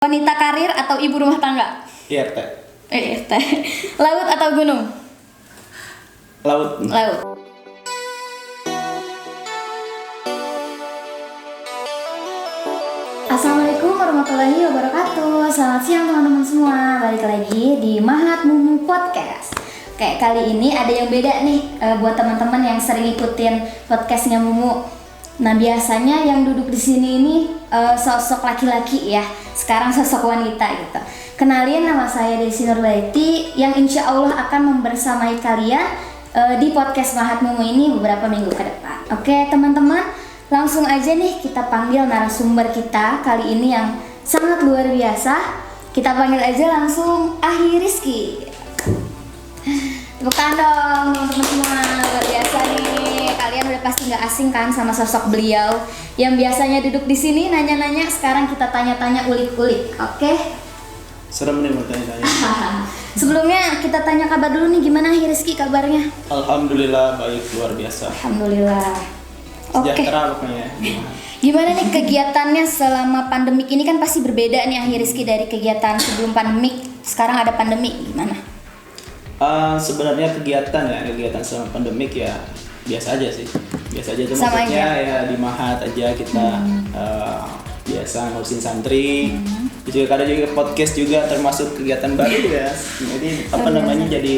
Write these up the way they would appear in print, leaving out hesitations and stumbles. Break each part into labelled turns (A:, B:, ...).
A: Wanita karir atau ibu rumah tangga?
B: IRT.
A: IRT. Laut atau gunung?
B: Laut.
A: Laut. Assalamualaikum warahmatullahi wabarakatuh. Selamat siang teman-teman semua. Balik lagi di Mahat Mumu Podcast. Kayak kali ini ada yang beda nih buat teman-teman yang sering ikutin podcastnya Mumu. Nah, biasanya yang duduk di sini ini sosok laki-laki ya. Sekarang sosok wanita gitu. Kenalin, nama saya Desi Nurbaiti yang insya Allah akan membersamai kalian di podcast Mahat Mumu ini beberapa minggu ke depan. Oke teman-teman, langsung aja nih kita panggil narasumber kita kali ini yang sangat luar biasa. Kita panggil aja langsung Ahi Rizky. Tepuk tangan dong teman-teman semua, luar biasa nih. Kalian udah pasti nggak asing kan sama sosok beliau yang biasanya duduk di sini nanya-nanya, sekarang kita tanya-tanya, ulik-ulik, oke?
B: Serem nih mau tanya-tanya.
A: Sebelumnya kita tanya kabar dulu nih, gimana Rizky kabarnya?
B: Alhamdulillah baik, luar biasa.
A: Alhamdulillah. Oke.
B: Sejahtera pokoknya.
A: Gimana nih kegiatannya selama pandemik ini? Kan pasti berbeda nih Rizky dari kegiatan sebelum pandemik. Sekarang ada pandemi, gimana?
B: Sebenarnya kegiatan selama pandemik ya biasa aja sih. Biasa aja tuh,
A: Sama
B: maksudnya
A: aja.
B: ya di Mahat aja kita biasa ngurusin santri. Juga kadang juga podcast juga termasuk kegiatan baru ya. Jadi jadi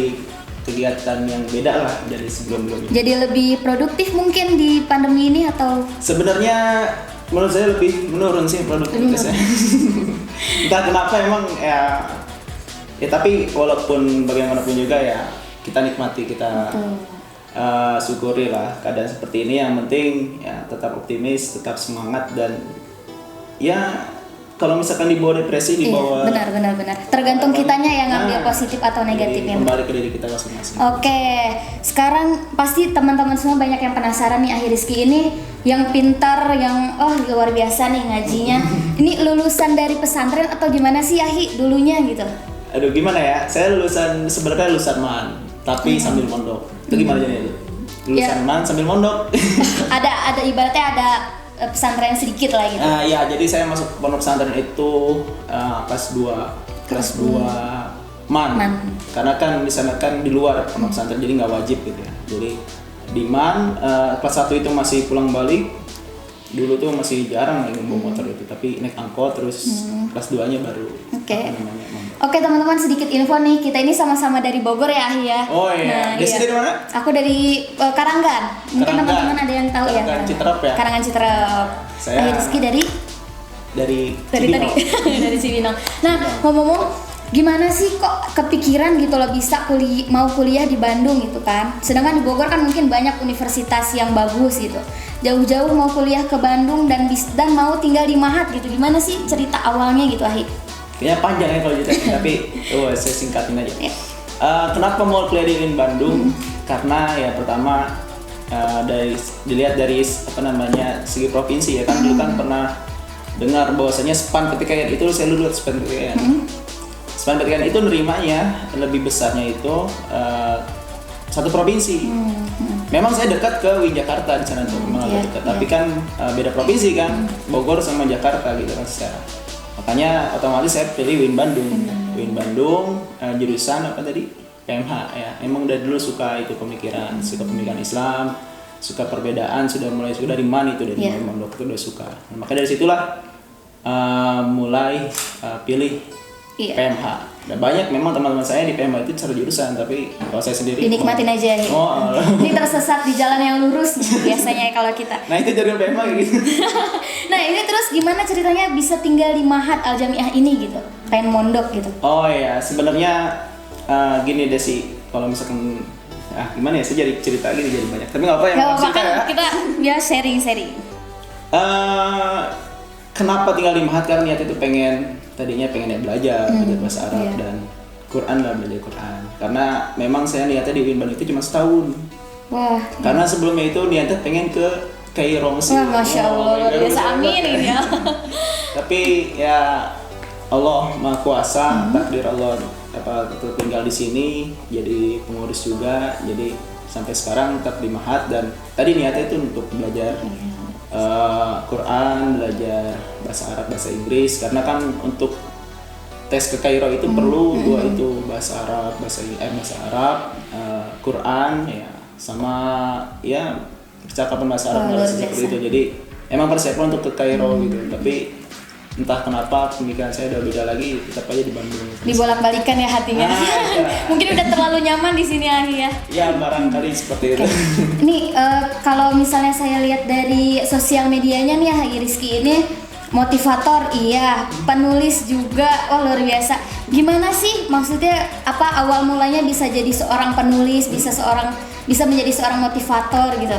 B: kegiatan yang beda lah dari sebelum-sebelumnya.
A: Jadi lebih produktif mungkin di pandemi ini atau?
B: Sebenarnya menurut saya lebih menurun sih produktivitasnya. Entah kenapa emang ya tapi walaupun bagaimanapun juga ya kita nikmati, kita syukuri lah keadaan seperti ini. Yang penting ya tetap optimis, tetap semangat, dan ya kalau misalkan dibawa depresi, dibawa
A: benar. Tergantung kitanya yang ngambil positif atau negatifnya.
B: Kembali ke diri kita masing-masing.
A: Oke, sekarang pasti teman-teman semua banyak yang penasaran nih, Ahi Rizky ini yang pintar, yang luar biasa nih ngajinya. Ini lulusan dari pesantren atau gimana sih Ahi dulunya gitu?
B: Aduh, gimana ya? Saya sebenarnya lulusan MAN, tapi sambil mondok. Itu gimana jadinya itu? Lulusan MAN sambil mondok.
A: ada ibaratnya ada pesantren sedikit lah gitu.
B: Ya, jadi saya masuk pondok pesantren itu kelas 2 MAN. Karena kan di sana kan di luar pondok pesantren, jadi nggak wajib gitu ya. Jadi di MAN kelas 1 itu masih pulang balik. Dulu tuh masih jarang bawa motor itu, tapi naik angkot terus kelas 2-nya baru.
A: Oke teman-teman, sedikit info nih, kita ini sama-sama dari Bogor ya Ahi ya.
B: Oh iya. Desi dari mana?
A: Aku dari Karanggan. Mungkin teman-teman ada yang tahu ya.
B: Karangan Citerep ya.
A: Karangan Citerep.
B: Saya
A: Ahi Rizky dari
B: Cibinong.
A: tadi dari Cibinong. Nah, ngomong-ngomong, gimana sih kok kepikiran gitu loh bisa mau kuliah di Bandung gitu kan? Sedangkan di Bogor kan mungkin banyak universitas yang bagus gitu. Jauh-jauh mau kuliah ke Bandung dan mau tinggal di Mahat gitu. Gimana sih cerita awalnya gitu Ahi?
B: Kayaknya panjang ya kalau cerita, tapi saya singkatin aja. Kenapa mau kuliah di Bandung? Karena ya pertama dilihat dari segi provinsi ya kan. Dulu kan pernah dengar bahwasanya SPAN PTKN itu, saya lulus SPAN PTKN. SPAN PTKN itu nerimanya lebih besarnya itu satu provinsi. Memang saya dekat ke Jakarta di sana tuh, memang agak dekat. Tapi kan beda provinsi kan, Bogor sama Jakarta gitu kan secara. Makanya otomatis saya pilih UIN Bandung. UIN Bandung jurusan apa tadi? PMH ya. Emang dari dulu suka itu pemikiran Islam, suka perbedaan, sudah dari MAN itu, dari mondok itu udah suka. Nah, maka dari situlah mulai pilih PMH. Dan banyak memang teman-teman saya di PMH itu cara jurusan, tapi kalau saya sendiri
A: dinikmatin aja nih. Ini tersesat di jalan yang lurus biasanya kalau kita.
B: Nah, itu jaringan PMH kayak gitu.
A: Nah, ini terus gimana ceritanya bisa tinggal di Mahat Al Jamiah ini gitu? Pengen mondok gitu.
B: Oh iya, sebenarnya gini deh sih, kalau misalkan gimana ya, saya jadi cerita gini jadi banyak. Tapi nggak apa-apa, yang cerita
A: kan
B: ya.
A: Kita biar sharing.
B: Kenapa tinggal di Mahat? Karena niat itu tadinya pengen belajar bahasa Arab dan Quran lah, belajar Quran. Karena memang saya niatnya di UIN Bandung itu cuma setahun.
A: Wah.
B: Karena sebelumnya itu niatnya pengen ke Kairo Mesir.
A: Wah, Masya Allah, luar biasa, amin ya.
B: Tapi ya Allah Maha Kuasa, takdir Allah tinggal di sini jadi pengurus juga. Jadi sampai sekarang tetap di Mahat, dan tadi niatnya itu untuk belajar Quran, belajar bahasa Arab, bahasa Inggris, karena kan untuk tes ke Kairo itu perlu dua itu, bahasa Arab, bahasa Arab, Quran ya, sama ya percakapan bahasa Arab seperti itu. Jadi emang persiapan untuk ke Kairo gitu. Tapi entah kenapa pemikiran saya udah beda lagi, tetap aja di Bandung.
A: Dibolak-balikan ya hatinya.
B: Ya.
A: Mungkin udah terlalu nyaman di sini Ahi ya.
B: Ya barangkali seperti itu.
A: Nih kalau misalnya saya lihat dari sosial medianya nih Ahi Rizky ini motivator, iya, penulis juga, oh luar biasa. Gimana sih maksudnya apa awal mulanya bisa jadi seorang penulis, bisa menjadi seorang motivator gitu?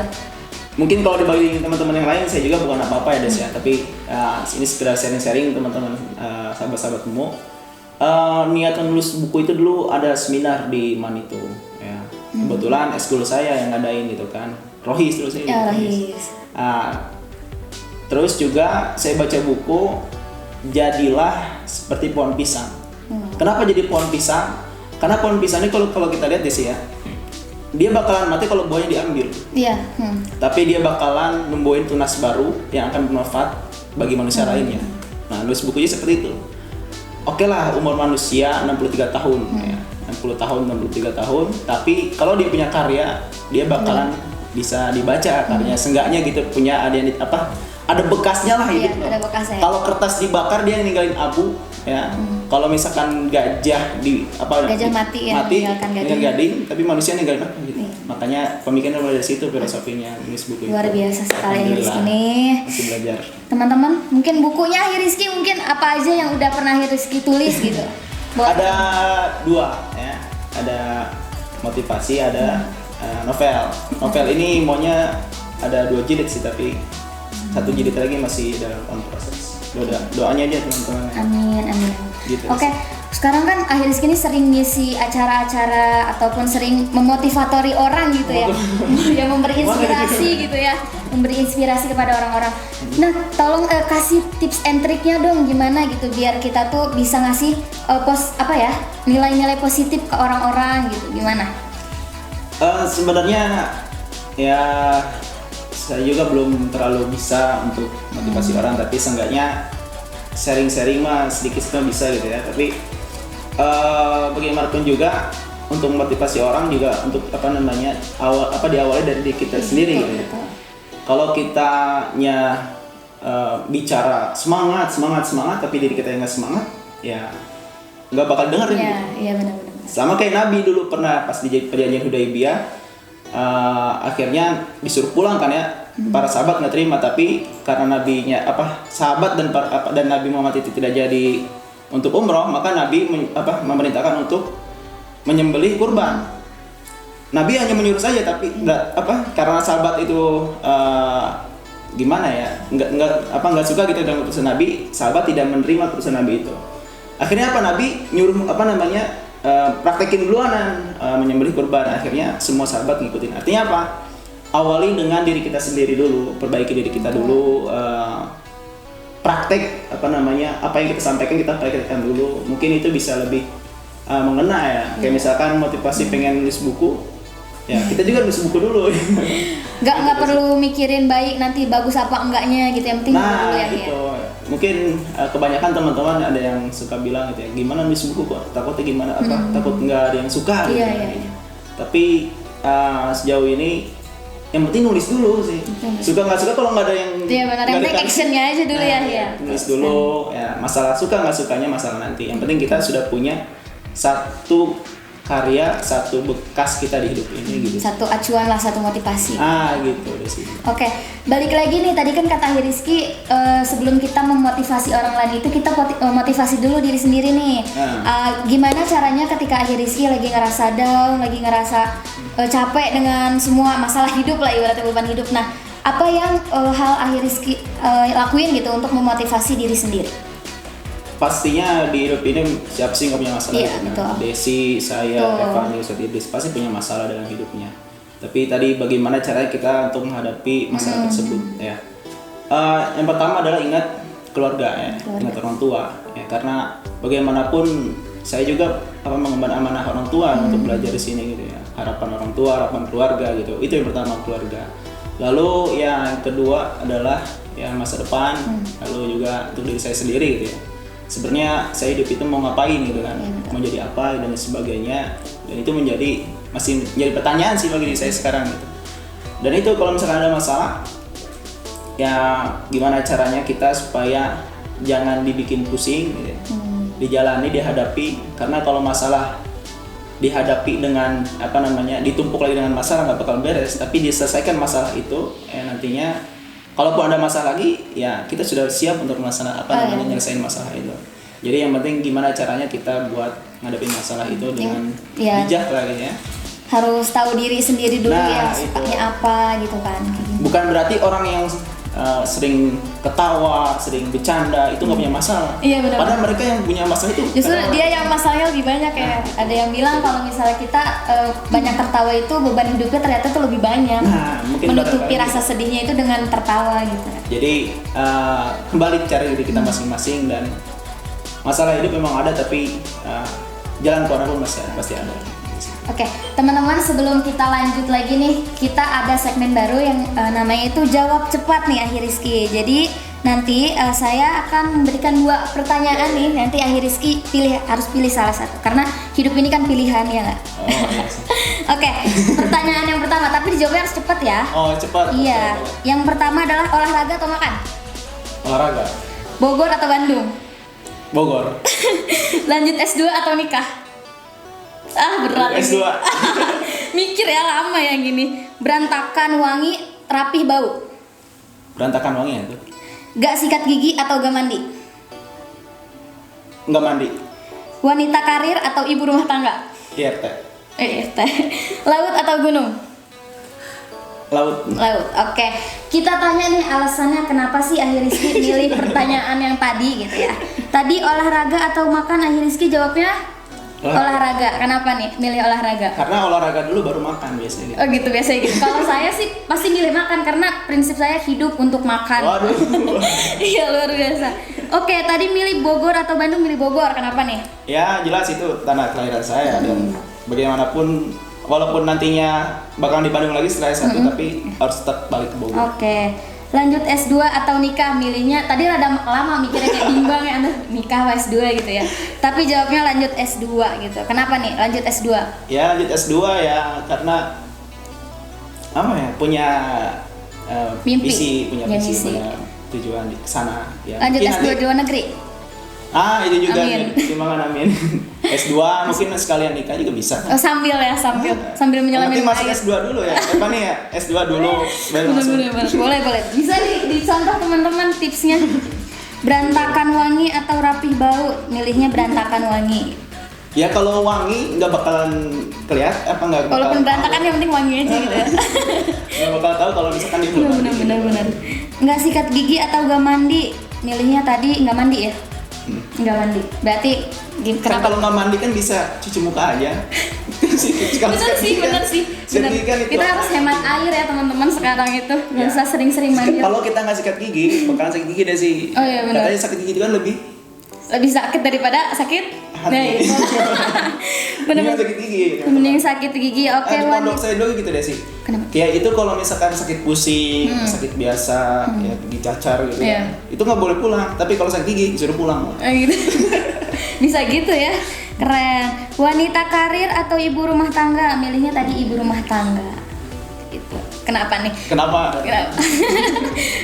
B: Mungkin kalau dibagi teman-teman yang lain, saya juga bukan apa-apa ya Des ya, tapi ini sekedar sharing-sharing teman-teman, sahabat-sahabatmu. Niat menulis buku itu dulu ada seminar di Manitu ya. Kebetulan eskul saya yang ngadain gitu kan, Rohis terus ini.
A: Ya, Rohis.
B: Terus juga saya baca buku Jadilah Seperti Pohon Pisang. Kenapa jadi pohon pisang? Karena pohon pisang ini kalau kita lihat Des ya, dia bakalan mati kalau buahnya diambil.
A: Iya.
B: Tapi dia bakalan membuahin tunas baru yang akan bermanfaat bagi manusia lainnya. Nah, nulis bukunya seperti itu. Oke lah, umur manusia 63 tahun ya. 60 tahun, 63 tahun, tapi kalau dia punya karya, dia bakalan bisa dibaca karyanya. Seenggaknya gitu, punya ada bekasnya lah
A: Iya,
B: hidupnya.
A: ada bekasnya.
B: Kalau kertas dibakar dia ninggalin abu ya. Kalau misalkan gajah
A: mati ya,
B: meninggalkan gading, tapi manusia ninggalin apa gitu. Makanya pemikiran mulai dari situ filosofinya nulis buku
A: luar
B: itu.
A: biasa sekali Rizky ini.
B: Masih belajar.
A: Teman-teman, mungkin bukunya Rizky mungkin apa aja yang udah pernah Rizky tulis gitu?
B: Ada dua ya. Ada motivasi, ada novel. Novel ini maunya ada 2 jilid sih, tapi 1 jilid lagi masih dalam proses. Doanya aja teman-teman.
A: Amin.
B: Gitu.
A: Oke, sekarang kan Rizky ini sering ngisi acara-acara ataupun sering memotivatori orang gitu ya. Yang memberi inspirasi gitu ya. Memberi inspirasi kepada orang-orang. Nah, tolong kasih tips and triknya dong gimana gitu biar kita tuh bisa ngasih nilai-nilai positif ke orang-orang gitu. Gimana?
B: Sebenarnya ya saya juga belum terlalu bisa untuk motivasi orang, tapi seenggaknya sharing-sharing mah sedikit bisa gitu ya. Tapi bagaimanapun juga untuk memotivasi orang juga untuk diawali dari diri kita sendiri gitu ya. Kalau kitanya bicara semangat tapi diri kita yang nggak semangat, ya nggak bakal dengerin.
A: Iya benar.
B: Sama kayak Nabi dulu pernah pas di perjanjian Hudaybiyah, akhirnya disuruh pulang kan ya. Para sahabat nggak terima, tapi karena nabinya sahabat dan Nabi Muhammad itu tidak jadi untuk umroh, maka Nabi memerintahkan untuk menyembelih kurban. Nabi hanya menyuruh saja, tapi karena sahabat itu gimana ya, nggak suka gitu dengan keputusan Nabi, sahabat tidak menerima keputusan Nabi itu. Akhirnya Nabi nyuruh praktekin duluan menyembelih kurban. Akhirnya semua sahabat ngikutin. Artinya apa? Awali dengan diri kita sendiri dulu, perbaiki diri kita dulu, praktek apa yang kita sampaikan kita praktekkan dulu. Mungkin itu bisa lebih mengena ya. Kayak misalkan motivasi pengen nulis buku, ya kita juga nulis buku dulu.
A: Nggak perlu mikirin baik nanti bagus apa enggaknya gitu, yang penting dulu ya.
B: Gitu. Mungkin kebanyakan teman-teman ada yang suka bilang gitu ya, gimana nulis buku kok takutnya gimana takut nggak ada yang suka gitu. Iya. Tapi sejauh ini yang penting nulis dulu sih. Suka nggak suka kalau nggak ada yang
A: yang penting actionnya aja dulu ya.
B: Nulis dulu ya, masalah suka nggak sukanya masalah nanti. Yang penting kita sudah punya satu karya, satu bekas kita di hidup ini gitu.
A: Satu acuan lah, satu motivasi.
B: Gitu deh sih.
A: Oke, balik lagi nih, tadi kan kata Rizky sebelum kita memotivasi orang lain itu kita motivasi dulu diri sendiri nih. Gimana caranya ketika Rizky lagi ngerasa down, lagi ngerasa capek dengan semua masalah hidup lah, ibaratnya beban hidup. Nah, apa yang hal Rizky lakuin gitu untuk memotivasi diri sendiri?
B: Pastinya di hidup ini siapa sih nggak punya masalah?
A: Iya, betul.
B: Desi, saya, Evan, Yusuf Idris pasti punya masalah dalam hidupnya. Tapi tadi bagaimana caranya kita untuk menghadapi masalah tersebut ya? Yang pertama adalah ingat keluarga ya, ingat orang tua ya, karena bagaimanapun saya juga mengemban amanah orang tua untuk belajar di sini gitu ya. Harapan orang tua, harapan keluarga gitu. Itu yang pertama, keluarga. Lalu yang kedua adalah ya masa depan, lalu juga untuk diri saya sendiri gitu ya. sebenarnya saya hidup itu mau ngapain gitu kan, mau jadi apa dan sebagainya, dan itu masih menjadi pertanyaan sih bagi diri saya sekarang gitu. Dan itu kalau misalkan ada masalah, ya gimana caranya kita supaya jangan dibikin pusing gitu. Dijalani, dihadapi, karena kalau masalah dihadapi dengan ditumpuk lagi dengan masalah nggak bakal beres, tapi diselesaikan masalah itu nantinya kalaupun ada masalah lagi ya kita sudah siap untuk nyelesain masalah itu. Jadi yang penting gimana caranya kita buat ngadepin masalah itu dengan bijak lah gitu ya.
A: Harus tahu diri sendiri dulu sukanya apa gitu kan.
B: Bukan berarti orang yang sering ketawa, sering bercanda itu nggak punya masalah.
A: Iya, benar.
B: Padahal mereka yang punya masalah itu
A: justru dia yang masalahnya lebih banyak ya. Ada yang bilang kalau misalnya kita banyak tertawa itu beban hidupnya ternyata tuh lebih banyak. Menutupi rasa sedihnya itu dengan tertawa gitu.
B: Jadi kembali cari diri kita masing-masing, dan masalah hidup memang ada, tapi jalan keluar pun pasti ada.
A: Oke, teman-teman, sebelum kita lanjut lagi nih, kita ada segmen baru yang namanya itu Jawab Cepat nih Akhir Rizky. Jadi nanti saya akan memberikan 2 pertanyaan nih, nanti Akhir Rizky harus pilih salah satu, karena hidup ini kan pilihan ya nggak?
B: Oh, iya.
A: Oke, pertanyaan yang pertama, tapi dijawabnya harus cepat ya.
B: Oh, cepat.
A: Iya, yang pertama adalah olahraga atau makan?
B: Olahraga.
A: Bogor atau Bandung?
B: Bogor.
A: Lanjut S2 atau nikah? Berat
B: S2.
A: Mikir ya, lama ya gini. Berantakan wangi, rapih bau?
B: Berantakan wangi ya tuh.
A: Gak sikat gigi atau gak mandi?
B: Nggak mandi.
A: Wanita karir atau ibu rumah tangga?
B: IRT.
A: IRT. Laut atau gunung?
B: Laut.
A: Oke. Kita tanya nih alasannya kenapa sih Akhir Rizky milih pertanyaan yang tadi gitu ya. Tadi olahraga atau makan, Akhir Rizky jawabnya olahraga. Kenapa nih milih olahraga?
B: Karena olahraga dulu baru makan biasanya gitu.
A: Oh gitu, biasanya gitu. Kalau saya sih pasti milih makan karena prinsip saya hidup untuk makan.
B: Waduh.
A: Iya, luar biasa. Oke, tadi milih Bogor atau Bandung? Milih Bogor. Kenapa nih?
B: Ya jelas itu tanah kelahiran saya, dan bagaimanapun walaupun nantinya bakal di Bandung lagi setelah S1, tapi harus tetap balik ke Bogor.
A: Oke. Lanjut S2 atau nikah? Milihnya tadi rada lama mikirnya, kayak bimbang ya, nikah atau S2 gitu ya. Tapi jawabnya lanjut S2 gitu. Kenapa nih lanjut S2?
B: Ya lanjut S2 ya karena punya
A: mimpi,
B: visi, punya tujuan di sana ya.
A: Lanjut S2 di luar negeri?
B: Itu juga.
A: Amin.
B: Amin. S2 mungkin sekalian nikah juga bisa.
A: Oh, sambil menyelami
B: Nanti masuk S2 dulu ya. S2 dulu baru masuk.
A: Boleh. Bisa dicontoh teman-teman tipsnya. Berantakan wangi atau rapih bau? Milihnya berantakan wangi.
B: Ya kalau wangi nggak bakalan kelihatan nggak.
A: Walaupun berantakan yang penting wangi aja gitu ya.
B: Nggak bakal tahu kalau misalkan di belum.
A: Benar. Nggak sikat gigi atau nggak mandi? Milihnya tadi nggak mandi ya? Nggak mandi. Berarti
B: kan kalau nggak mandi kan bisa cuci muka aja.
A: Bener sih. Kita harus hemat air ya teman-teman sekarang itu. Nggak usah sering-sering mandi.
B: Kalau kita nggak sikat gigi, bakalan sakit gigi deh sih.
A: Oh iya, benar.
B: Katanya sakit gigi itu kan lebih
A: sakit daripada sakit
B: hati.
A: Nah, itu. Bener-bener
B: sakit gigi.
A: Mending sakit gigi. Oke,
B: di pondok saya dulu gitu deh sih.
A: Kenapa?
B: Ya itu kalau misalkan sakit pusing, sakit biasa, ya gigi cacar gitu.
A: Yeah.
B: Itu nggak boleh pulang. Tapi kalau sakit gigi disuruh pulang.
A: Gitu. Bisa gitu ya. Keren. Wanita karir atau ibu rumah tangga? Milihnya tadi ibu rumah tangga. Gitu. Kenapa nih?
B: Kenapa?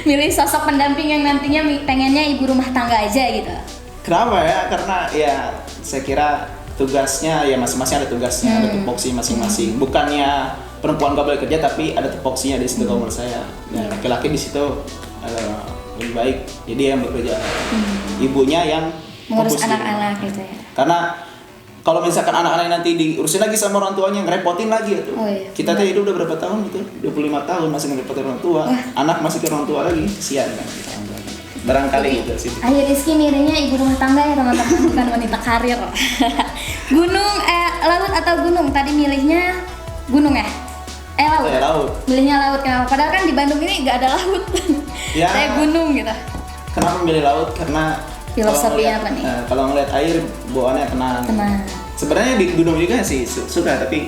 A: Milih sosok pendamping yang nantinya pengennya ibu rumah tangga aja gitu.
B: Kenapa ya? Karena ya saya kira tugasnya ya masing-masing ada tugasnya, ada tupoksi masing-masing. Bukannya perempuan gak boleh kerja, tapi ada tupoksinya di situ kalau menurut saya. Dan laki-laki di situ lebih baik. Jadi yang bekerja, ibunya yang
A: mengurus anak-anak gitu ya.
B: Karena kalau misalkan anak-anak nanti diurusin lagi sama orang tuanya, ngerepotin lagi gitu.
A: Oh, iya.
B: Kita tuh hidup udah berapa tahun gitu? 25 tahun masih ngerepotin orang tua. Anak masih ke orang tua lagi, kesian kan kita. Barangkali gitu sih.
A: Akhir Rizky milihnya ibu rumah tangga ya teman-teman, bukan wanita karir. Gunung, laut atau gunung? Tadi milihnya gunung ya? Laut.
B: Laut.
A: Milihnya laut, kenapa? Padahal kan di Bandung ini nggak ada laut.
B: Ya.
A: Kayak gunung gitu.
B: Kenapa memilih laut? Karena
A: filosofinya apa nih?
B: Kalau ngeliat air, bawaannya tenang. Sebenarnya di gunung juga sih suka, tapi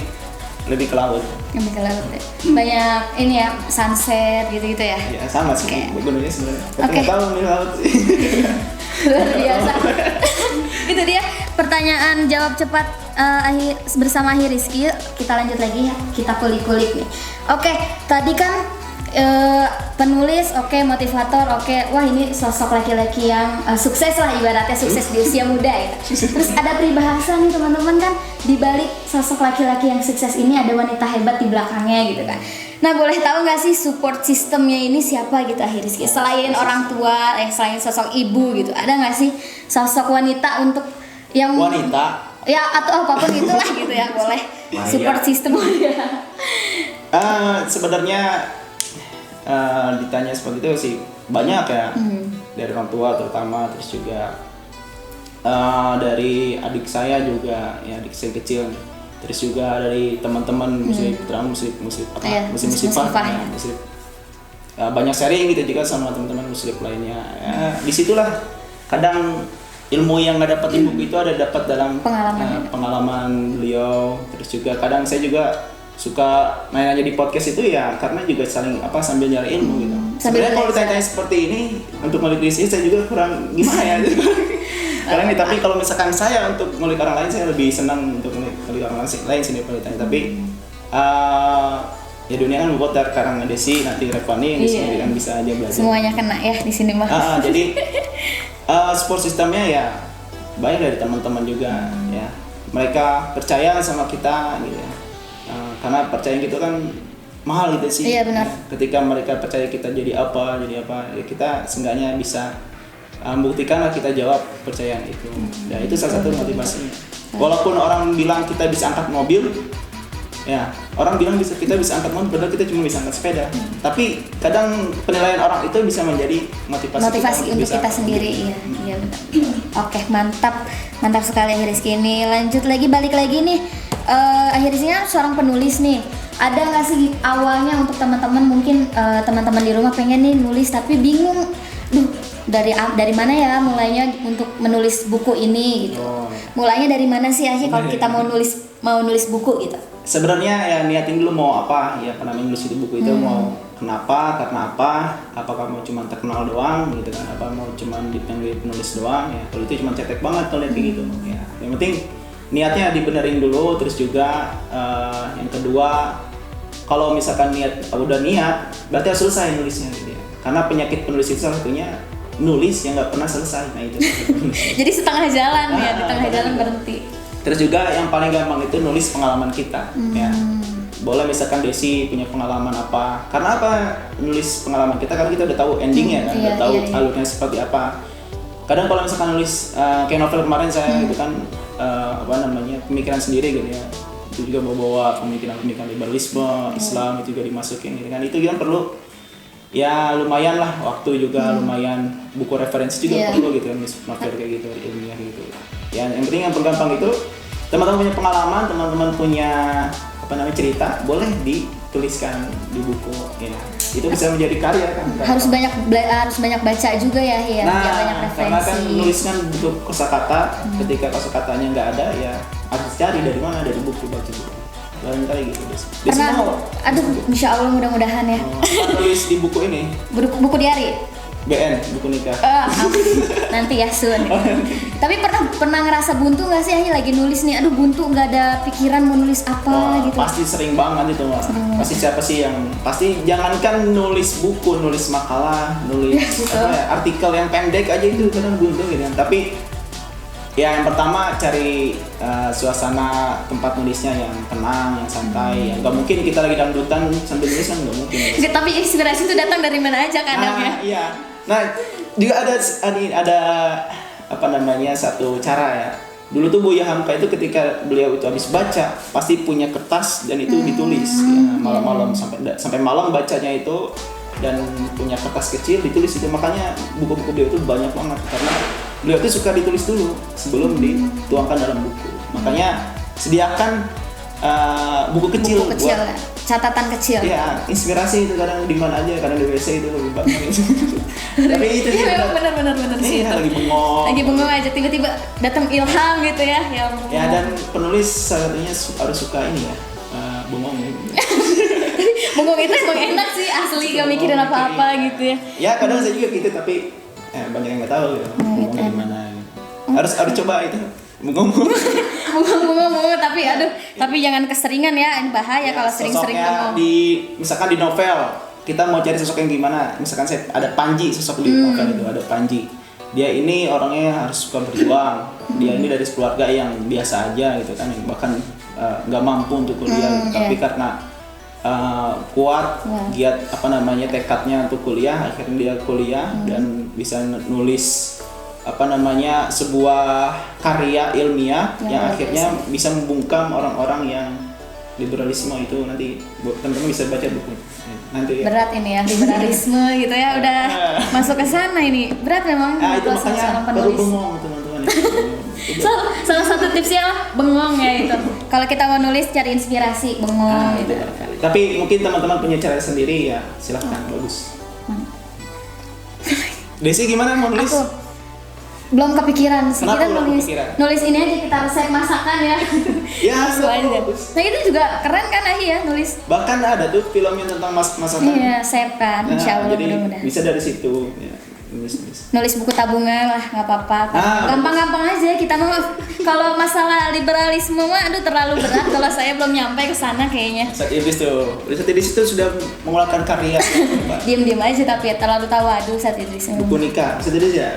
B: lebih ke laut.
A: Lebih ke laut ya. Banyak ini ya, sunset gitu-gitu ya.
B: Ya sama sih, gunungnya sebenarnya. Tapi nggak tahu milih laut sih.
A: Luar biasa. Itu dia pertanyaan jawab cepat bersama Ahi Rizky. Kita lanjut lagi ya, kita kulik-kulik nih. Oke, tadi kan penulis, motivator, wah ini sosok laki-laki yang sukses lah, ibaratnya sukses di usia muda ya. Terus ada peribahasa nih teman-teman kan, di balik sosok laki-laki yang sukses ini ada wanita hebat di belakangnya gitu kan. Nah, boleh tahu nggak sih support sistemnya ini siapa gitu Ahi Rizky? Selain orang tua, selain sosok ibu gitu, ada nggak sih sosok wanita untuk yang
B: wanita?
A: Ya atau apapun itulah gitu ya, boleh. Support system dia.
B: Sebenarnya ditanya seperti itu sih banyak ya, dari orang tua terutama, terus juga dari adik saya juga, ya adik saya kecil, terus juga dari teman-teman muslim banyak sharing gitu juga sama teman-teman muslim lainnya. Ya, disitulah kadang ilmu yang nggak dapat di buku itu ada dapat dalam pengalaman beliau. Terus juga kadang saya juga suka nanya di podcast itu ya karena juga saling sambil nyari ilmu gitu. Sebenarnya kalau ditanya seperti ini untuk ngulik diri saya juga kurang gimana ya. Karena ini, tapi kalau misalkan saya untuk ngulik orang lain, saya lebih senang untuk ngulik orang lain sini ditanya. Tapi ya dunia kan berputar, sekarang ada Desi, nanti Revani di sini kan bisa aja belajar.
A: Semuanya kena ya di sini mah.
B: Jadi support sistemnya ya banyak dari teman-teman juga ya. Mereka percaya sama kita gitu ya. Karena percaya gitu kan mahal gitu sih.
A: Iya benar.
B: Ketika mereka percaya kita jadi apa ya kita seenggaknya bisa membuktikan lah kita jawab percayaan itu. Dan itu salah satu motivasinya. Walaupun orang bilang kita bisa angkat mobil, ya orang bilang kita bisa angkat mobil, padahal kita cuma bisa angkat sepeda. Tapi kadang penilaian orang itu bisa menjadi motivasi
A: untuk kita sendiri. Iya benar. Oke, mantap sekali Ahi Rizky ini. Lanjut lagi, balik lagi nih. Ahi Rizky kan seorang penulis nih. Ada nggak sih awalnya untuk teman-teman, mungkin teman-teman di rumah pengen nih nulis tapi bingung, dari mana ya mulainya untuk menulis buku ini gitu. Mulainya dari mana sih Ahi kalau kita mau nulis buku gitu?
B: Sebenarnya ya niatin dulu mau apa ya, nulis itu buku itu mau kenapa, karena apa, apakah mau cuma terkenal doang gitu kan, apa mau cuma dipanggil penulis doang ya. Kalau itu cuma cetek banget kalau kayak gitu ya. Yang penting niatnya dibenerin dulu. Terus juga yang kedua, kalau misalkan udah niat berarti harus selesai nulisnya gitu ya. Karena penyakit penulis itu salah satunya nulis yang nggak pernah selesai. Nah itu
A: jadi setengah jalan ya, di tengah jalan berhenti.
B: Terus juga yang paling gampang itu nulis pengalaman kita ya. Boleh misalkan Desi punya pengalaman apa, karena apa nulis pengalaman kita, karena kita udah tahu endingnya kan, udah tahu alurnya seperti apa. Kadang kalau misalkan nulis kayak novel kemarin saya gitu kan, pemikiran sendiri gitu ya, itu juga bawa pemikiran liberalisme, Islam itu juga dimasukin gitu kan. Itu kan perlu ya lumayan lah waktu juga, lumayan buku referensi juga perlu gitu kan, novel kayak gitu, ilmiah gitu. Ya yang penting yang gampang itu teman-teman punya pengalaman, teman-teman punya cerita, boleh dituliskan di buku ya. Itu bisa menjadi karya kan.
A: Harus banyak baca juga ya, banyak referensi.
B: Karena kan nulis kan bentuk kosakata, ketika kosakatanya nggak ada ya harus cari dari mana, dari buku, baca buku. Barangkali gitu deh.
A: Insya Allah mudah-mudahan ya.
B: Tulis di buku ini.
A: Buku diari.
B: BN, buku nikah.
A: Nanti ya soon. Tapi pernah ngerasa buntu nggak sih Ahi lagi nulis nih? Aduh buntu, nggak ada pikiran mau nulis apa gitu.
B: Pasti sering banget itu Mas. Pasti siapa sih yang jangankan nulis buku, nulis makalah, nulis artikel yang pendek aja itu kadang buntu gitu kan. Tapi ya yang pertama cari suasana tempat nulisnya yang tenang, yang santai. Nggak mungkin kita lagi dangdutan sambil nulis kan, nggak mungkin.
A: Tapi inspirasi itu datang dari mana aja kadang ya?
B: Iya. Nah juga ada satu cara ya. Dulu tuh Buya Hamka itu ketika beliau itu habis baca pasti punya kertas dan itu ditulis ya, malam-malam sampai malam bacanya itu, dan punya kertas kecil ditulis itu. Makanya buku-buku beliau itu banyak banget karena beliau itu suka ditulis dulu sebelum dituangkan dalam buku. Makanya sediakan buku kecil buat
A: catatan kecil.
B: Iya, inspirasi itu kadang di mana aja, kadang di WC itu lebih banyak. Tapi itu
A: iya benar sih. Lagi bengong aja tiba-tiba datang ilham gitu ya.
B: Ya dan penulis satunya harus suka ini ya, bengong.
A: Bengong itu emang enak sih asli, gak mikirin apa-apa gitu ya.
B: Ya kadang saya juga gitu, tapi banyak yang nggak tahu gitu. Ngomongnya gimana gitu. Harus coba itu. Bunga
A: tapi jangan keseringan ya, ini bahaya kalau sering-sering bengong.
B: Misalkan di novel kita mau cari sosok yang gimana, misalkan ada Panji, sosok di novel itu ada Panji, dia ini orangnya harus suka berjuang, dia ini dari keluarga yang biasa aja gitu kan, bahkan nggak mampu untuk kuliah, tapi karena kuat, giat tekadnya untuk kuliah, akhirnya dia kuliah dan bisa nulis sebuah karya ilmiah yang akhirnya bisa membungkam orang-orang yang liberalisme itu. Nanti teman-teman bisa baca buku nanti ya.
A: Berat ini ya, liberalisme gitu ya, udah masuk ke sana ini, berat memang.
B: Itu makanya perlu bengong teman-teman.
A: Salah satu tipsnya bengong ya itu. Kalau kita mau nulis cari inspirasi, bengong gitu.
B: Tapi mungkin teman-teman punya cara sendiri ya, silahkan, bagus. Desi gimana mau nulis?
A: Belum kepikiran sih, kita nulis ini aja, kita resep masakan ya.
B: Ya,
A: bagus. Nah itu juga keren kan Ahi ya, nulis.
B: Bahkan ada tuh filmnya tentang masakan.
A: Iya, chef kan, insya Allah mudah-mudahan.
B: Bisa dari situ. Ya,
A: nulis buku tabungan lah, nggak apa-apa. Gampang-gampang aja kita mau. Kalau masalah liberalisme mah, aduh terlalu berat. Kalau saya belum nyampe ke sana kayaknya.
B: Saat Idris itu sudah mengeluarkan karya.
A: Diem-diem aja tapi ya, terlalu tawadhu Saat Idris.
B: Buku nikah, Saat Idris ya.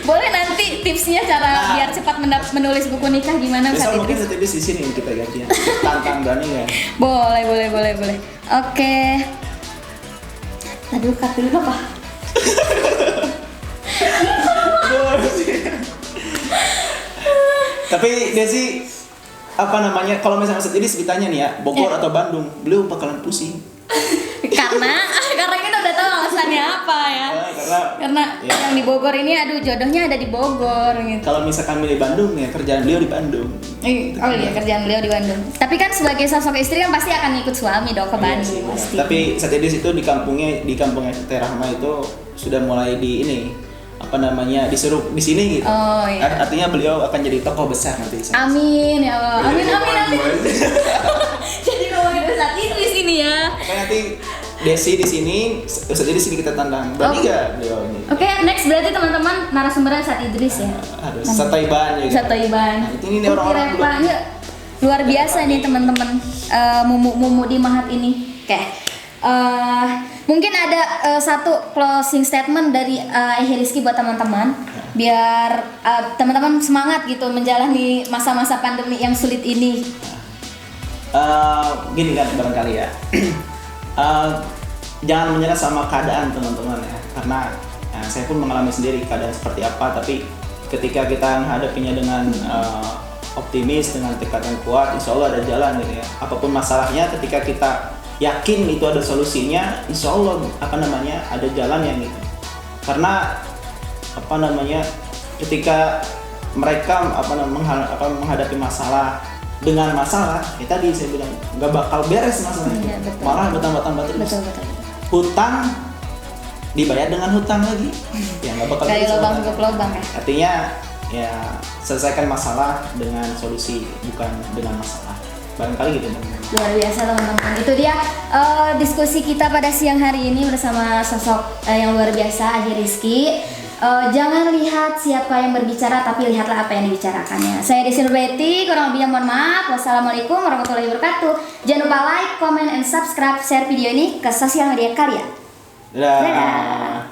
A: Boleh nanti tipsnya cara biar cepat menulis buku nikah gimana Saat Idris?
B: Mungkin Saat Idris di sini kita gantian. Tantang berani ya.
A: Boleh. Oke. Aduh, cut dulu apa?
B: Tapi Desi kalau misalnya Saat Idris ditanya nih ya, Bogor atau Bandung, beliau bakalan pusing.
A: karena kita udah tahu alasannya apa ya. Karena yang di Bogor ini jodohnya ada di Bogor gitu.
B: Kalau misalkan milih Bandung ya kerjaan beliau di Bandung.
A: Kerjaan beliau di Bandung. Tapi kan sebagai sosok istri kan pasti akan ikut suami dong ke Bandung pasti.
B: Tapi Saat Idris itu di kampungnya Teh Rahma itu sudah mulai disuruh di sini gitu. Artinya beliau akan jadi tokoh besar nanti.
A: Amin ya Allah. Amin. Jadi ngomongin Saat Idris ini ya.
B: Nanti Desi di sini, Saat Idris kita tantang. Berani nggak beliau ini?
A: Oke, next berarti teman-teman narasumbernya Saat Idris ya.
B: Harus Sataiban juga.
A: Sataiban.
B: Ini orang-orang
A: luar biasa nih teman-teman, mumu di Mahat ini. Oke. Mungkin ada satu closing statement dari Rizky buat teman-teman, biar teman-teman semangat gitu menjalani masa-masa pandemi yang sulit ini.
B: Gini kan barangkali ya. Jangan menyerah sama keadaan teman-teman ya, karena saya pun mengalami sendiri keadaan seperti apa, tapi ketika kita menghadapinya dengan optimis, dengan tekad yang kuat, insya Allah ada jalan gitu ya. Apapun masalahnya, ketika kita yakin itu ada solusinya, insya Allah ada jalan yang gitu. Karena ketika mereka menghadapi masalah dengan masalah, tadi saya bilang nggak bakal beres masalahnya, malah bertambah terus. Betul. Hutang dibayar dengan hutang lagi, ya nggak bakal
A: dari lubang ke lubang ya.
B: Artinya ya selesaikan masalah dengan solusi, bukan dengan masalah. Barangkali gitu teman-teman.
A: Luar biasa teman-teman. Itu dia diskusi kita pada siang hari ini bersama sosok yang luar biasa Rizky. Jangan lihat siapa yang berbicara, tapi lihatlah apa yang dibicarakannya. Saya Desi Nurbeti, kurang lebihnya mohon maaf. Wassalamualaikum warahmatullahi wabarakatuh. Jangan lupa like, comment, and subscribe, share video ini ke sosial media kalian.
B: Dadah.